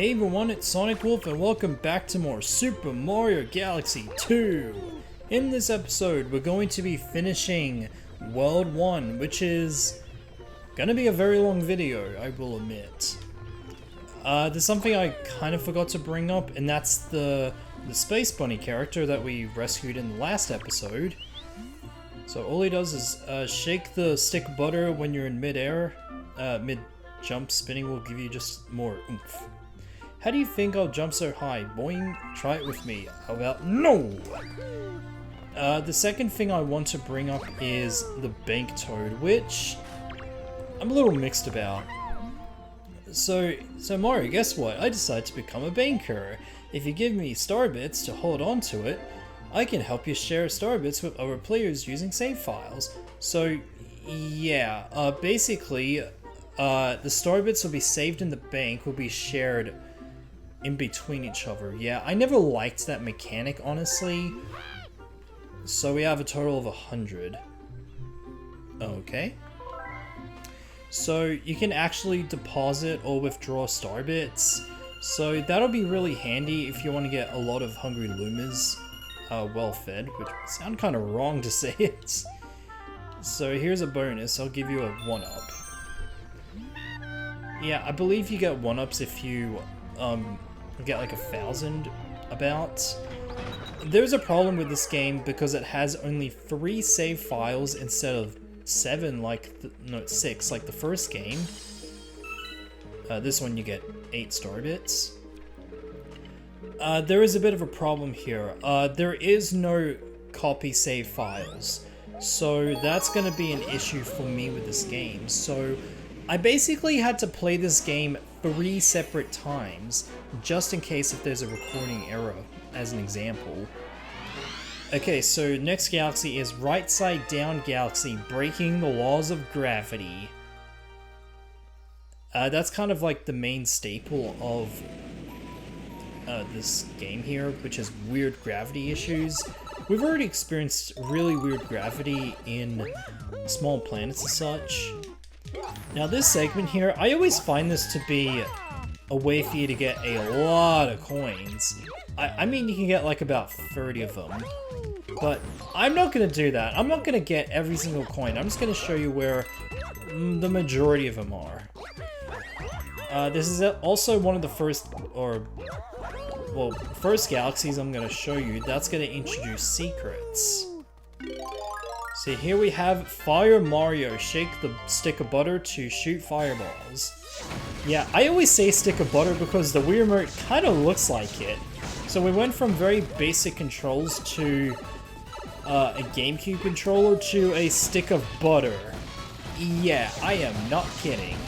Hey everyone, it's Sonic Wolf and welcome back to more Super Mario Galaxy 2! In this episode, we're going to be finishing World 1, which is gonna be a very long video, I will admit. There's something I kind of forgot to bring up, and that's the Space Bunny character that we rescued in the last episode. So all he does is shake the stick of butter when you're in mid-air. Mid-jump spinning will give you just more oomph. How do you think I'll jump so high? Boing, try it with me. How about no? The second thing I want to bring up is the Bank Toad, which I'm a little mixed about. So Mario, guess what? I decided to become a banker. If you give me star bits to hold on to it, I can help you share star bits with other players using save files. So yeah, basically, the star bits will be saved in the bank, will be shared in between each other. Yeah, I never liked that mechanic, honestly. So we have a total of 100. Okay. So you can actually deposit or withdraw star bits. So that'll be really handy if you want to get a lot of hungry Lumas well fed, which would sound kind of wrong to say it. So here's a bonus. I'll give you a 1-up. Yeah, I believe you get 1-ups if you get like 1,000 about. There's a problem with this game because it has only 3 save files instead of 7 like, no, 6 like the first game. This one you get 8 star bits. There is a bit of a problem here. There is no copy save files. So that's going to be an issue for me with this game. So I basically had to play this game 3 separate times, just in case if there's a recording error, as an example. Okay, so next galaxy is Right Side Down Galaxy, Breaking the Laws of Gravity. That's kind of like the main staple of this game here, which is weird gravity issues. We've already experienced really weird gravity in Small Planets and such. Now this segment here, I always find this to be a way for you to get a lot of coins. I mean, you can get like about 30 of them. But I'm not going to do that. I'm not going to get every single coin. I'm just going to show you where the majority of them are. This is also one of the first galaxies I'm going to show you. That's going to introduce secrets. So here we have Fire Mario. Shake the stick of butter to shoot fireballs. Yeah, I always say stick of butter because the Wii Remote kind of looks like it. So we went from very basic controls to a GameCube controller to a stick of butter. Yeah, I am not kidding.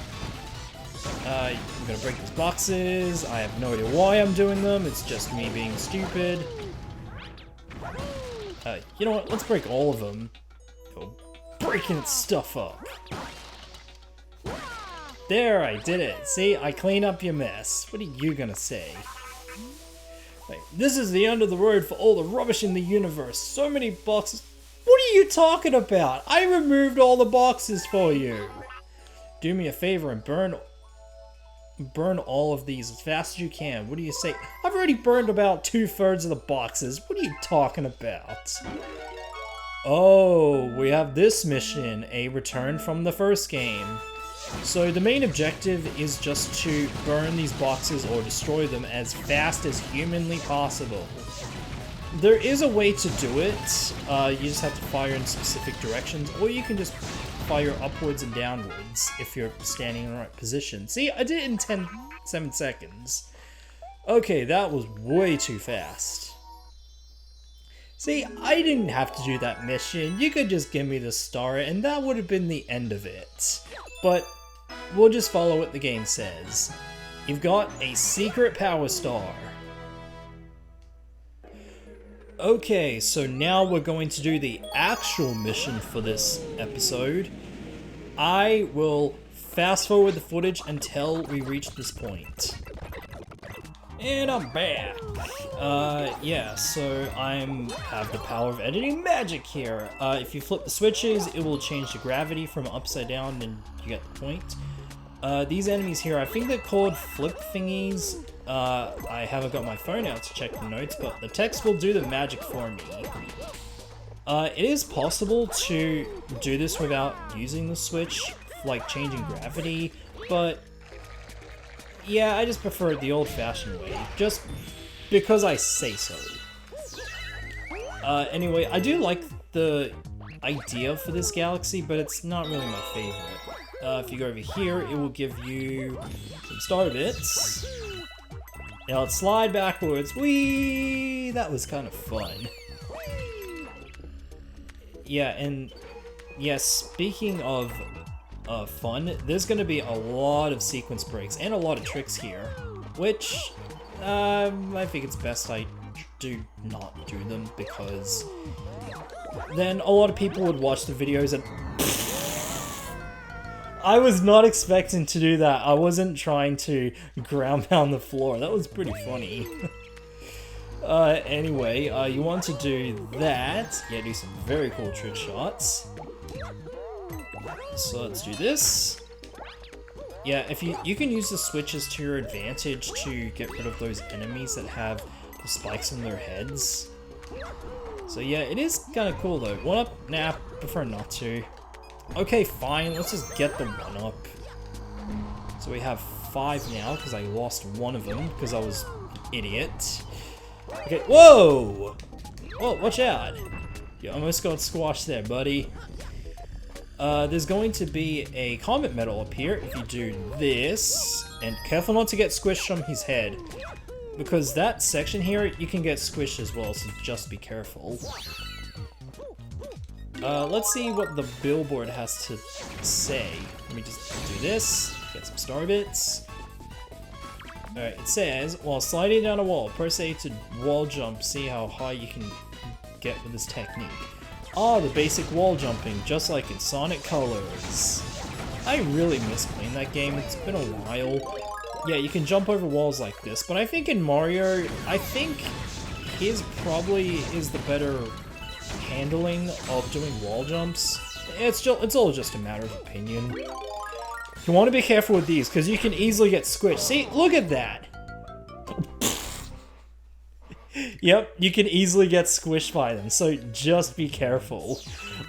I'm gonna break these boxes. I have no idea why I'm doing them. It's just me being stupid. You know what? Let's break all of them. Go breaking stuff up. There, I did it. See, I clean up your mess. What are you gonna say? Like, this is the end of the road for all the rubbish in the universe. So many boxes. What are you talking about? I removed all the boxes for you. Do me a favor and burn all of these as fast as you can. What do you say? I've already burned about 2/3 of the boxes. What are you talking about? Oh, we have this mission, a return from the first game. So the main objective is just to burn these boxes or destroy them as fast as humanly possible. There is a way to do it. You just have to fire in specific directions, or you can just fire upwards and downwards if you're standing in the right position. See, I did it in 7 seconds. Okay, that was way too fast. See, I didn't have to do that mission. You could just give me the star and that would have been the end of it. But we'll just follow what the game says. You've got a secret power star. Okay, so now we're going to do the actual mission for this episode. I will fast forward the footage until we reach this point. And I'm back. Yeah, so I have the power of editing magic here. If you flip the switches, it will change the gravity from upside down, and you get the point. These enemies here, I think they're called flip thingies. I haven't got my phone out to check the notes, but the text will do the magic for me. It is possible to do this without using the switch, like changing gravity, but yeah, I just prefer it the old-fashioned way, just because I say so. Anyway, I do like the idea for this galaxy, but it's not really my favorite. If you go over here, it will give you some star bits. Now let's slide backwards. Whee! That was kind of fun. Yeah, and yeah, speaking of fun, there's going to be a lot of sequence breaks and a lot of tricks here, which I think it's best I do not do them, because then a lot of people would watch the videos and I was not expecting to do that. I wasn't trying to ground pound the floor. That was pretty funny. Anyway, you want to do that. Yeah, do some very cool trick shots. So let's do this. Yeah, if you can use the switches to your advantage to get rid of those enemies that have the spikes in their heads. So yeah, it is kind of cool though. 1-up? Nah, prefer not to. Okay, fine, let's just get the 1-up. So we have 5 now, because I lost one of them, because I was idiot. Okay, whoa! Whoa, watch out! You almost got squashed there, buddy. There's going to be a comet medal up here if you do this. And careful not to get squished from his head, because that section here, you can get squished as well, so just be careful. Let's see what the billboard has to say. Let me just do this, get some star bits. Alright, it says, while sliding down a wall, press A to wall jump, see how high you can get with this technique. Ah, the basic wall jumping, just like in Sonic Colors. I really miss playing that game, it's been a while. Yeah, you can jump over walls like this, but I think in Mario, I think his probably is the better handling of doing wall jumps. It's all just a matter of opinion. You want to be careful with these, because you can easily get squished. See, look at that! Yep, you can easily get squished by them, so just be careful.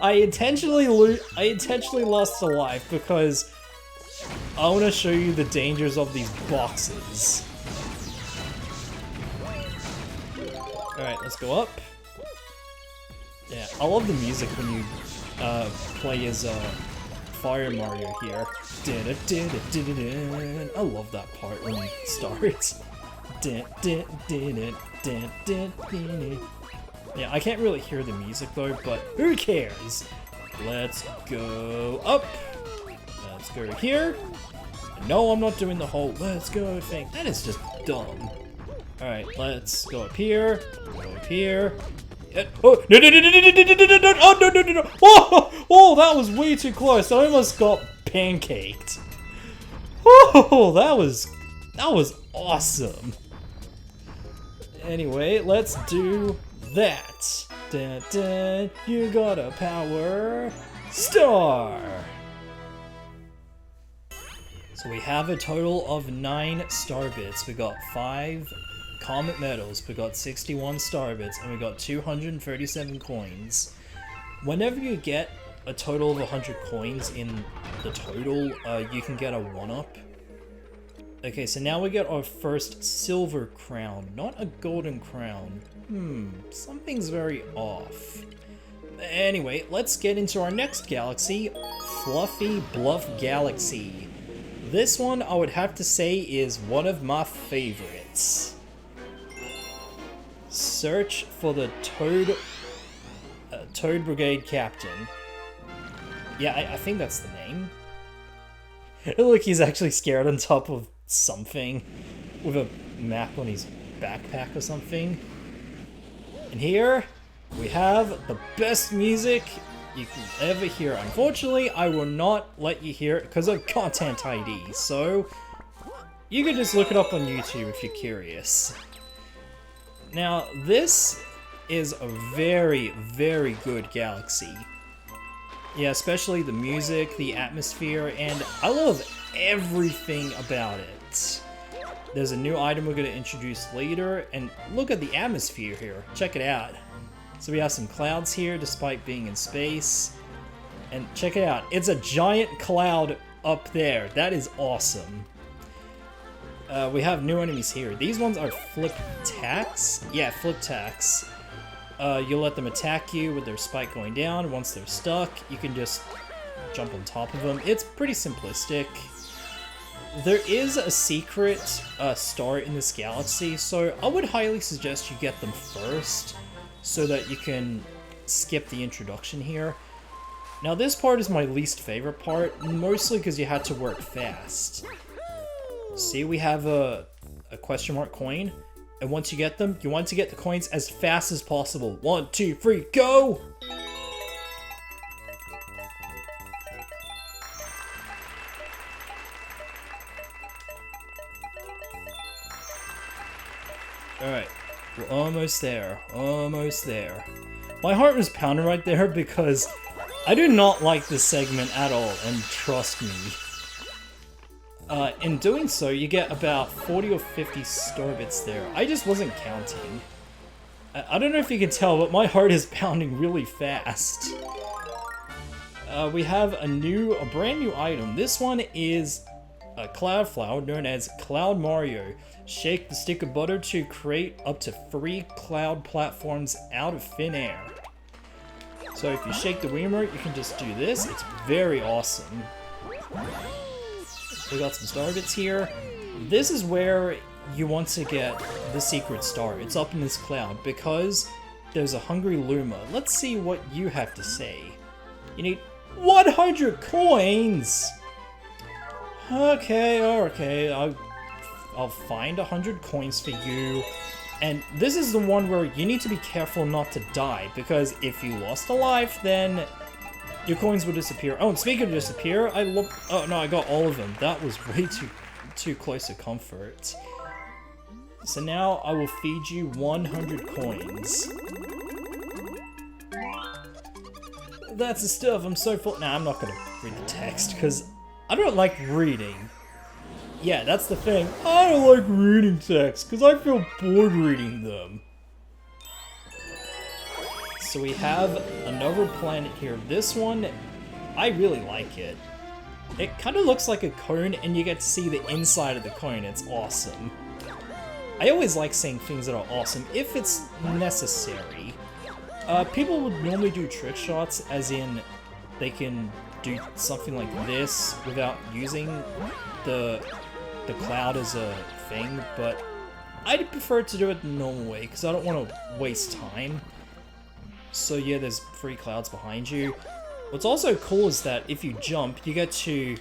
I intentionally lost a life because I want to show you the dangers of these boxes. Alright, let's go up. Yeah, I love the music when you play as Fire Mario here. I love that part when it starts. Yeah, I can't really hear the music though, but who cares? Let's go up. Let's go here. No, I'm not doing the whole let's go thing. That is just dumb. Alright, let's go up here. Go up here. Oh, no, no, no, no, no, no, no, no, no, oh, no, no, no, no. Oh, that was way too close. I almost got pancaked. Oh, that was awesome. Anyway, let's do that. Dun, dun, you got a power star. So we have a total of 9 star bits. We got 5 comet medals, we got 61 star bits, and we got 237 coins. Whenever you get a total of 100 coins in the total, you can get a 1-up. Okay, so now we get our first silver crown, not a golden crown. Something's very off. Anyway, let's get into our next galaxy, Fluffy Bluff Galaxy. This one, I would have to say, is one of my favorites. Search for the Toad Brigade Captain. Yeah, I think that's the name. Look, he's actually scared on top of something with a map on his backpack or something. And here we have the best music you can ever hear. Unfortunately, I will not let you hear it because of content ID, so you can just look it up on YouTube if you're curious. Now, this is a very, very good galaxy. Yeah, especially the music, the atmosphere, and I love everything about it. There's a new item we're going to introduce later, and look at the atmosphere here. Check it out. So we have some clouds here despite being in space. And check it out. It's a giant cloud up there. That is awesome. We have new enemies here. These ones are flip tacks. Yeah, flip tacks. You'll let them attack you with their spike going down. Once they're stuck, you can just jump on top of them. It's pretty simplistic. There is a secret star in this galaxy, so I would highly suggest you get them first so that you can skip the introduction here. Now this part is my least favorite part, mostly because you had to work fast. See, we have a question mark coin, and once you get them, you want to get the coins as fast as possible. 1, 2, 3, go! Alright, we're almost there, almost there. My heart was pounding right there because I do not like this segment at all, and trust me. In doing so, you get about 40 or 50 star bits there. I just wasn't counting. I don't know if you can tell, but my heart is pounding really fast. We have a brand new item. This one is a cloud flower known as Cloud Mario. Shake the stick of butter to create up to 3 cloud platforms out of thin air. So if you shake the Wiimote, you can just do this. It's very awesome. We got some star bits here. This is where you want to get the secret star. It's up in this cloud because there's a hungry Luma. Let's see what you have to say. You need 100 coins! Okay, I'll find 100 coins for you. And this is the one where you need to be careful not to die, because if you lost a life, then your coins will disappear. Oh, and speaking of disappear, oh no, I got all of them. That was way too close to comfort. So now I will feed you 100 coins. That's the stuff, I'm so full. Nah, I'm not gonna read the text, because I don't like reading. Yeah, that's the thing. I don't like reading text, because I feel bored reading them. So we have another planet here. This one, I really like it. It kind of looks like a cone, and you get to see the inside of the cone. It's awesome. I always like saying things that are awesome, if it's necessary. People would normally do trick shots, as in they can do something like this without using the cloud as a thing, but I'd prefer to do it the normal way, because I don't want to waste time. So yeah, there's 3 clouds behind you. What's also cool is that if you jump, you get to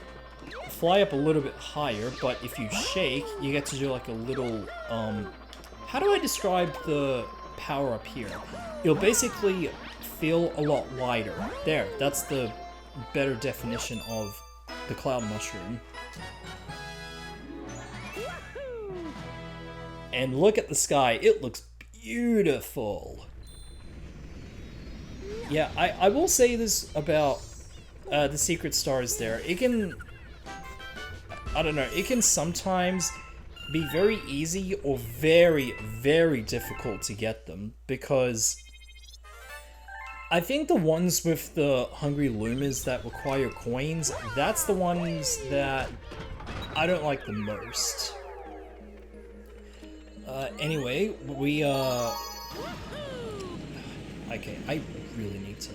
fly up a little bit higher, but if you shake, you get to do like a little, how do I describe the power up here? You'll basically feel a lot wider. There, that's the better definition of the cloud mushroom. And look at the sky, it looks beautiful. Yeah, I will say this about the secret stars there. It can, I don't know, it can sometimes be very easy or very, very difficult to get them, because I think the ones with the hungry Lumas that require coins, that's the ones that I don't like the most. Anyway, we, okay, I really need to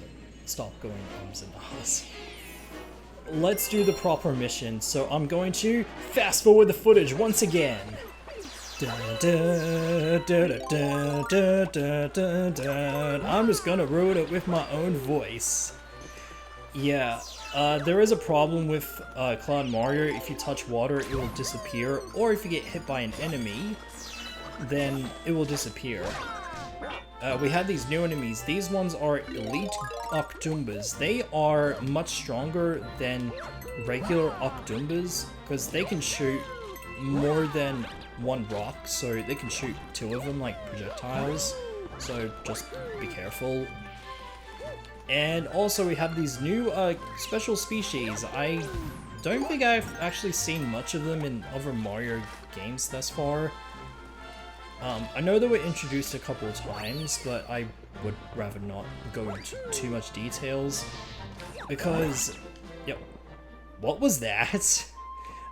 stop going ums and ahs. Let's do the proper mission, so I'm going to fast forward the footage once again. I'm just gonna ruin it with my own voice. Yeah, there is a problem with Cloud Mario. If you touch water, it will disappear, or if you get hit by an enemy, then it will disappear. We have these new enemies. These ones are Elite Octoombas. They are much stronger than regular Octoombas, because they can shoot more than 1 rock, so they can shoot 2 of them like projectiles, so just be careful. And also we have these new special species. I don't think I've actually seen much of them in other Mario games thus far. I know they were introduced a couple of times, but I would rather not go into too much details because, yep. What was that?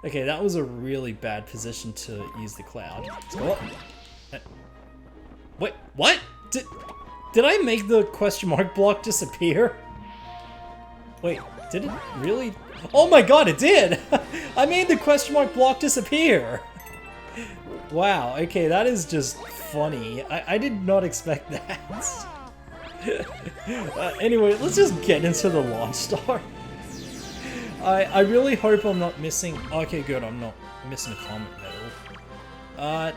Okay, that was a really bad position to use the cloud. Let's go up. Wait, what? Did I make the question mark block disappear? Wait, did it really? Oh my god, it did! I made the question mark block disappear! Wow, okay, that is just funny. I did not expect that. Anyway, let's just get into the launch star. I really hope I'm not missing... Okay, good, I'm not missing a comet medal.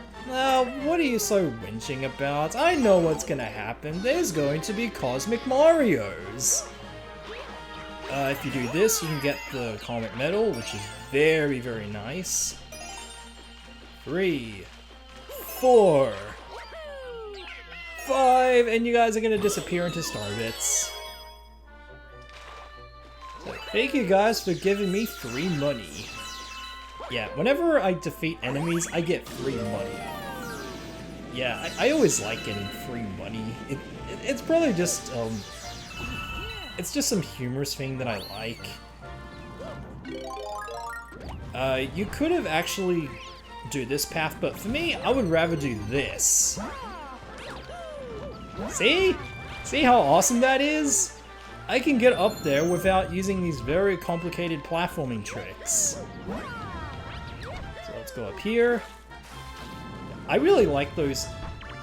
What are you so whinging about? I know what's gonna happen. There's going to be Cosmic Marios. If you do this, you can get the comet medal, which is very, very nice. 3, 4, 5, and you guys are gonna disappear into Starbits. So, thank you guys for giving me free money. Yeah, whenever I defeat enemies, I get free money. Yeah, I always like getting free money. It's probably just, it's just some humorous thing that I like. You could have actually do this path, but for me, I would rather do this. See? See how awesome that is? I can get up there without using these very complicated platforming tricks. So let's go up here. I really like the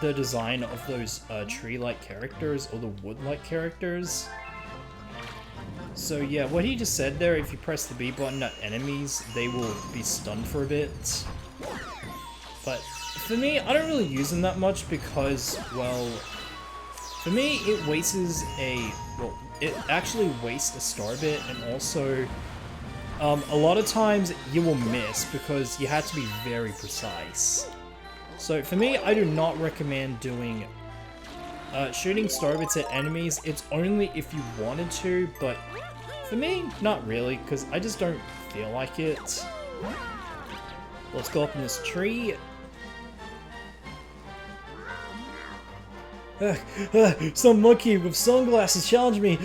design of those tree-like characters, or the wood-like characters. So yeah, what he just said there, if you press the B button at enemies, they will be stunned for a bit. But for me, I don't really use them that much because, well, for me, it wastes it actually wastes a star bit, and also, a lot of times you will miss because you have to be very precise. So for me, I do not recommend doing shooting star bits at enemies. It's only if you wanted to, but for me, not really, because I just don't feel like it. Let's go up in this tree. Some monkey with sunglasses challenged me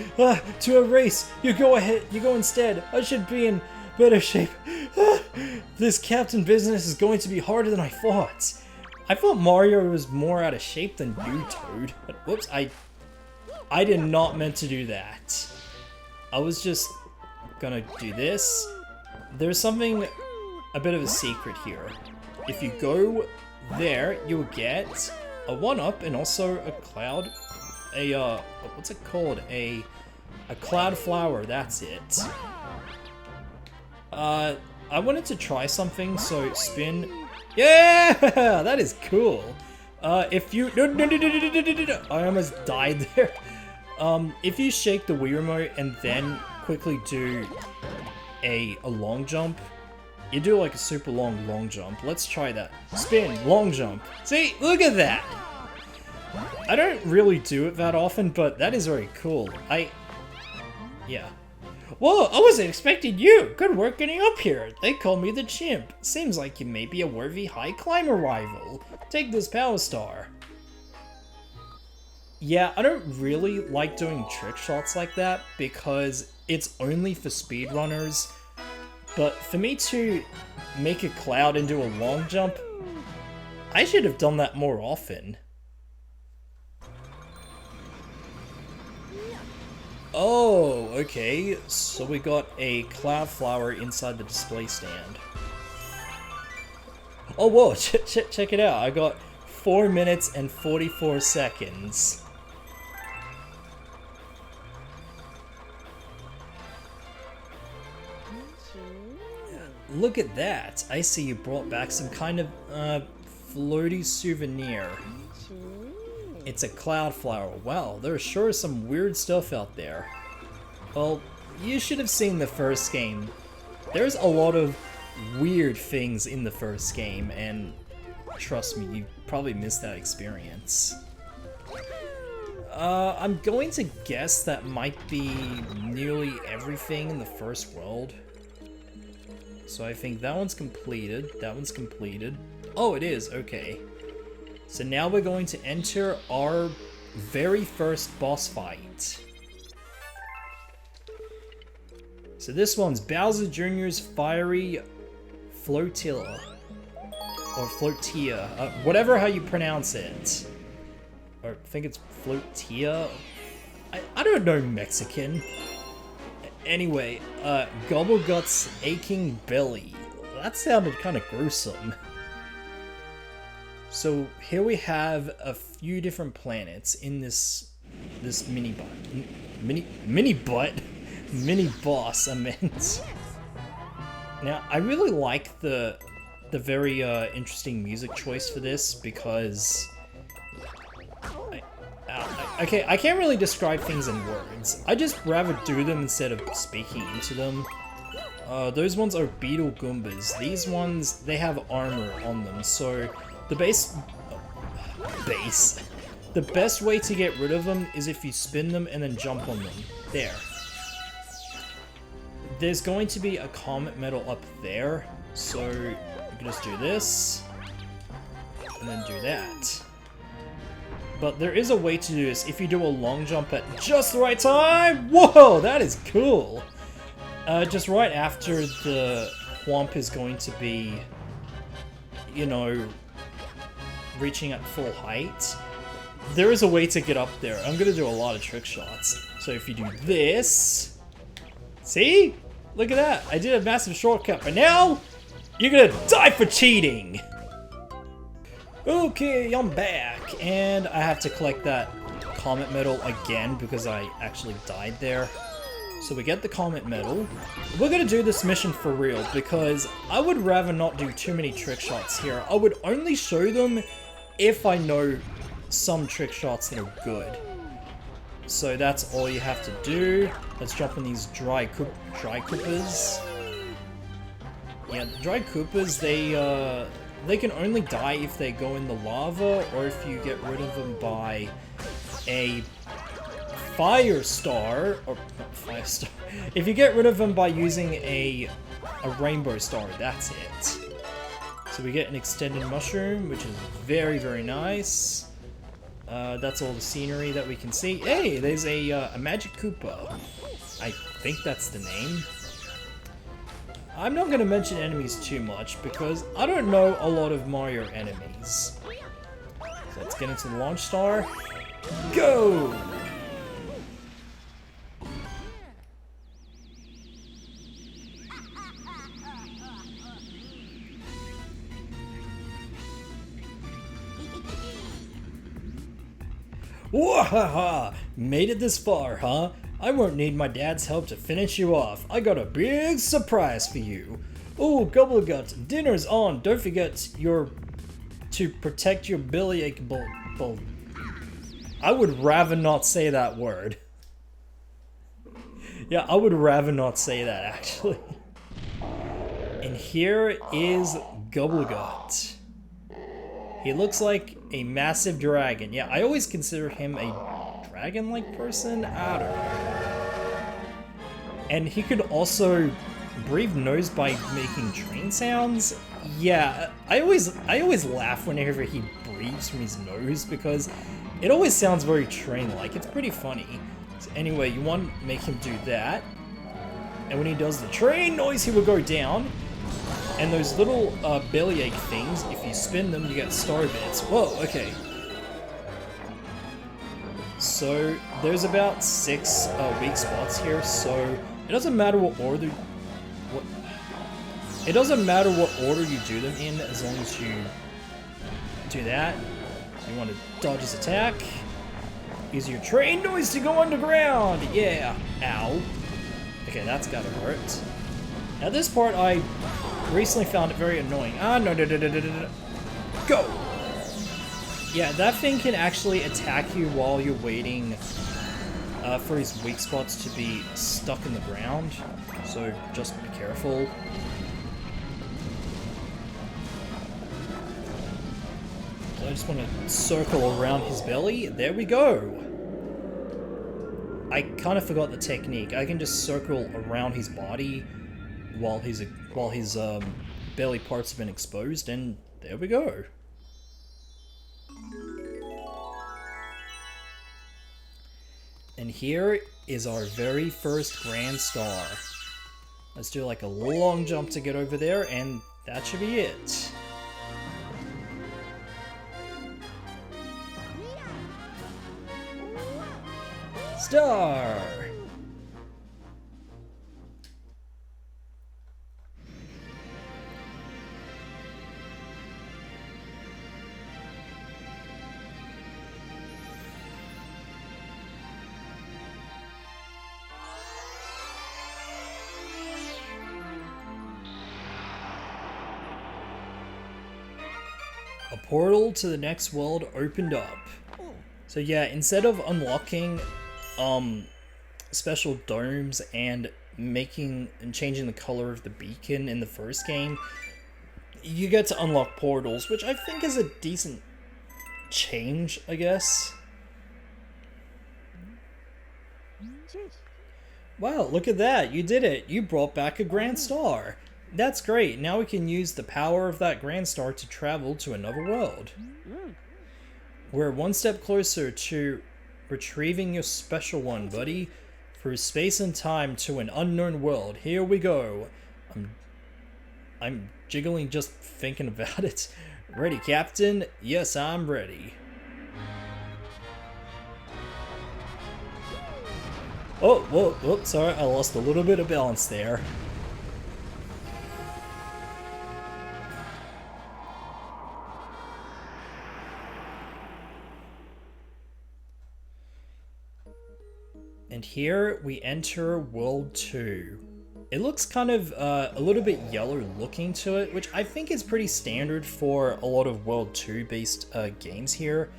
to a race. You go ahead. You go instead. I should be in better shape. This captain business is going to be harder than I thought. I thought Mario was more out of shape than you, Toad. But whoops, I did not meant to do that. I was just gonna do this. There's something, a bit of a secret here. If you go there, you'll get a 1-up and also a cloud, what's it called? A cloud flower, that's it. I wanted to try something, so spin. Yeah, that is cool. If you, I almost died there. If you shake the Wii remote and then quickly do a long jump, you do like a super long jump. Let's try that. Spin, long jump. See, look at that. I don't really do it that often, but that is very cool. Yeah. Whoa, I wasn't expecting you. Good work getting up here. They call me the Chimp. Seems like you may be a worthy high climber rival. Take this power star. Yeah, I don't really like doing trick shots like that because it's only for speedrunners. But for me to make a cloud and do a long jump, I should have done that more often. Oh, okay, so we got a cloud flower inside the display stand. Oh, whoa, check it out, I got 4 minutes and 44 seconds. Look at that, I see you brought back some kind of, floaty souvenir. It's a cloud flower. Wow, there sure is some weird stuff out there. Well, you should have seen the first game. There's a lot of weird things in the first game, and trust me, you probably missed that experience. I'm going to guess that might be nearly everything in the first world. So I think that one's completed. That one's completed. Oh, it is. Okay. So now we're going to enter our very first boss fight. So this one's Bowser Jr.'s Fiery Flotilla. Or Flotilla. Whatever how you pronounce it. Or I think it's Flotilla. I don't know Mexican. Anyway, Gobblegut's Aching Belly. That sounded kind of gruesome. So here we have a few different planets in this mini boss, I meant. Now, I really like the very interesting music choice for this because okay, I can't really describe things in words. I just rather do them instead of speaking into them. Those ones are Beetle Goombas. These ones, they have armor on them, so the the best way to get rid of them is if you spin them and then jump on them. There. There's going to be a comet medal up there, so you can just do this, and then do that. But there is a way to do this if you do a long jump at just the right time. Whoa, that is cool. Just right after the Whomp is going to be, you know, reaching at full height. There is a way to get up there. I'm gonna do a lot of trick shots. So if you do this, see? Look at that. I did a massive shortcut, but now you're gonna die for cheating. Okay, I'm back, and I have to collect that Comet Medal again because I actually died there. So we get the Comet Medal. We're gonna do this mission for real because I would rather not do too many trick shots here. I would only show them if I know some trick shots that are good. So that's all you have to do. Let's jump on these Dry Koopas. Yeah, the Dry Koopas, they can only die if they go in the lava, or if you get rid of them by a Fire Star, or not Fire Star. If you get rid of them by using a Rainbow Star, that's it. So we get an Extended Mushroom, which is very, very nice. That's all the scenery that we can see. Hey, there's a Magic Koopa. I think that's the name. I'm not going to mention enemies too much because I don't know a lot of Mario enemies. So let's get into the Launch Star. Go! Wahaha! Made it this far, huh? I won't need my dad's help to finish you off. I got a big surprise for you. Oh, Gobblegut, dinner's on. Don't forget to protect your bellyache bulb. I would rather not say that word. Yeah, I would rather not say that, actually. And here is Gobblegut. He looks like a massive dragon. Yeah, I always consider him a dragon-like person. I don't know. And he could also breathe nose by making train sounds. Yeah, I always laugh whenever he breathes from his nose because it always sounds very train-like. It's pretty funny. So anyway, you want to make him do that. And when he does the train noise, he will go down. And those little bellyache things, if you spin them, you get star bits. Whoa, okay. So there's about 6 weak spots here, so it doesn't matter what order you do them in, as long as you do that. You want to dodge his attack. Use your train noise to go underground. Yeah. Ow. Okay, that's gotta hurt. Now this part I recently found it very annoying. Ah, no. Go! Yeah, that thing can actually attack you while you're waiting for his weak spots to be stuck in the ground. So just be careful. So I just want to circle around his belly. There we go! I kind of forgot the technique. I can just circle around his body while he's while his belly parts have been exposed, and there we go. And here is our very first Grand Star. Let's do like a long jump to get over there, and that should be it. Star! A portal to the next world opened up. So yeah, instead of unlocking special domes and changing the color of the beacon in the first game, you get to unlock portals, which I think is a decent change, I guess. Wow, look at that, you did it! You brought back a Grand Star! That's great, now we can use the power of that Grand Star to travel to another world. We're one step closer to retrieving your special one, buddy. Through space and time to an unknown world. Here we go. I'm jiggling just thinking about it. Ready, Captain? Yes, I'm ready. Oh, whoa, sorry, I lost a little bit of balance there. And here we enter World 2. It looks kind of a little bit yellow looking to it, which I think is pretty standard for a lot of World 2 based games here.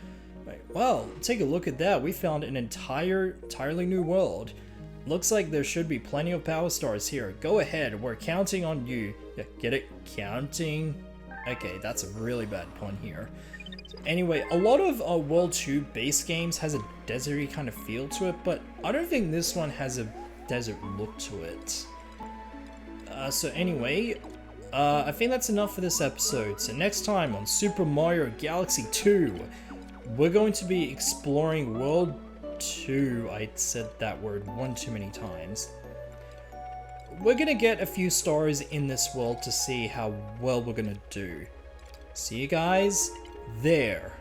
Wow, take a look at that. We found an entirely new world. Looks like there should be plenty of power stars here. Go ahead, we're counting on you. Yeah, get it? Counting? Okay, that's a really bad pun here. Anyway, a lot of World 2 base games has a deserty kind of feel to it, but I don't think this one has a desert look to it. So anyway, I think that's enough for this episode. So next time on Super Mario Galaxy 2, we're going to be exploring World 2. I said that word one too many times. We're gonna get a few stars in this world to see how well we're gonna do. See you guys there.